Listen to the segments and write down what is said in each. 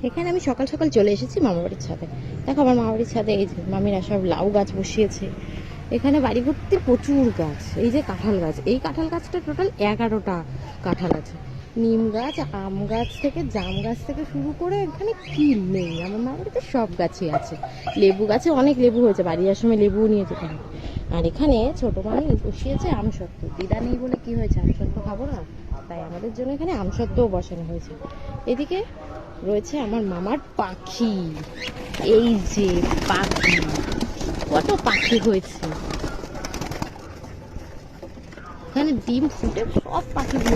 এখানে আমি সকাল সকাল চলে এসেছি মামাবাড়ির ছাদে। দেখো আমার মামাবাড়ির ছাদে এই যে মামিরা সব লাউ গাছ বসিয়েছে। এখানে বাড়ি ভর্তি প্রচুর গাছ। এই যে কাঁঠাল গাছ, এই কাঁঠাল গাছটা টোটাল 11টা কাঁঠাল আছে। নিম গাছ, আম গাছ থেকে জাম গাছ থেকে শুরু করে এখানে কি নেই, আমার মামাবাড়িতে সব গাছই আছে। লেবু গাছে অনেক লেবু হয়েছে, বাড়ি যাওয়ার সময় লেবুও নিয়ে যেতে হবে। আর এখানে ছোটো মামি বসিয়েছে আমসত্ত্ব। দিদা নেই বলে কি হয়েছে, আমসত্ত্ব খাবো না, তাই আমাদের জন্য এখানে আমসত্ত্বও বসানো হয়েছে। এদিকে রয়েছে আমার মামার পাখি। এই যে পাখি, কত পাখি হয়েছে এখানে, ডিম ফুটে সব পাখিগুলো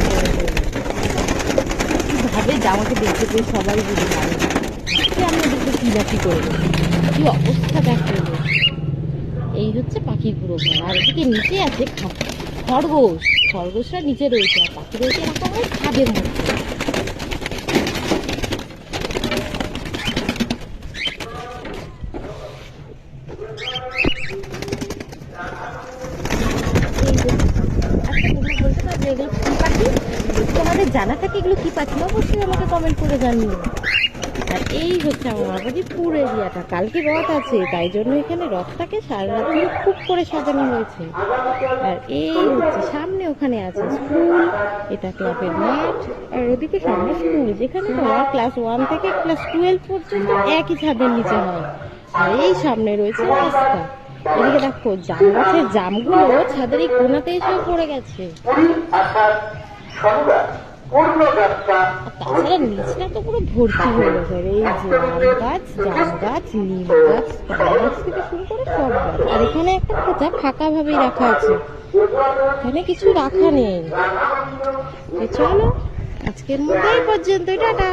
কিভাবে আমাকে দেখতে পেয়ে সবাই বলে যাবে আমি ওদেরকে কিনাকি করবো, কি অবস্থা দেখো। এই হচ্ছে পাখির পুরো ঘর। আর এদিকে নিচে আছে খরগোশ। খরগোশরা নিচে রয়েছে, আর পাখিদেরকে রাখা হয় ছাদের মধ্যে। তোমাদের জানা থাকে এগুলো কি পাখি, অবশ্যই আমাকে কমেন্ট করে জানিও। আর এই হচ্ছে আমার মামাবাড়ির পুরো এরিয়াটা। কালকে রথ আছে, তাই জন্য এখানে রথটাকে সারা রাত ধরে খুব করে সাজানো হয়েছে। আর এই হচ্ছে সামনে ওখানে আছে স্কুল, এটা ক্লাবের মাঠ। আর ওদিকে সামনে স্কুল, যেখানে তোমার ক্লাস 1 থেকে ক্লাস 12 পর্যন্ত একই ছাদের নিচে হয়। আর এই সামনে রয়েছে রাস্তা। এদিকে দেখো জাম গাছের জামগুলো ছাদের এই কোনাতে এসে পড়ে গেছে। তাছাড়া নিচটা তো পুরো ভর্তি হয়ে গেছে। এই যে আম গাছ, জাম গাছ, নিম গাছ, কলা গাছ থেকে শুরু করে সব গাছ। আর এখানে একটা খোঁচা ফাঁকা ভাবেই রাখা আছে, এখানে কিছু রাখা নেই। চলো আজকের মতো এই পর্যন্ত, টাটা।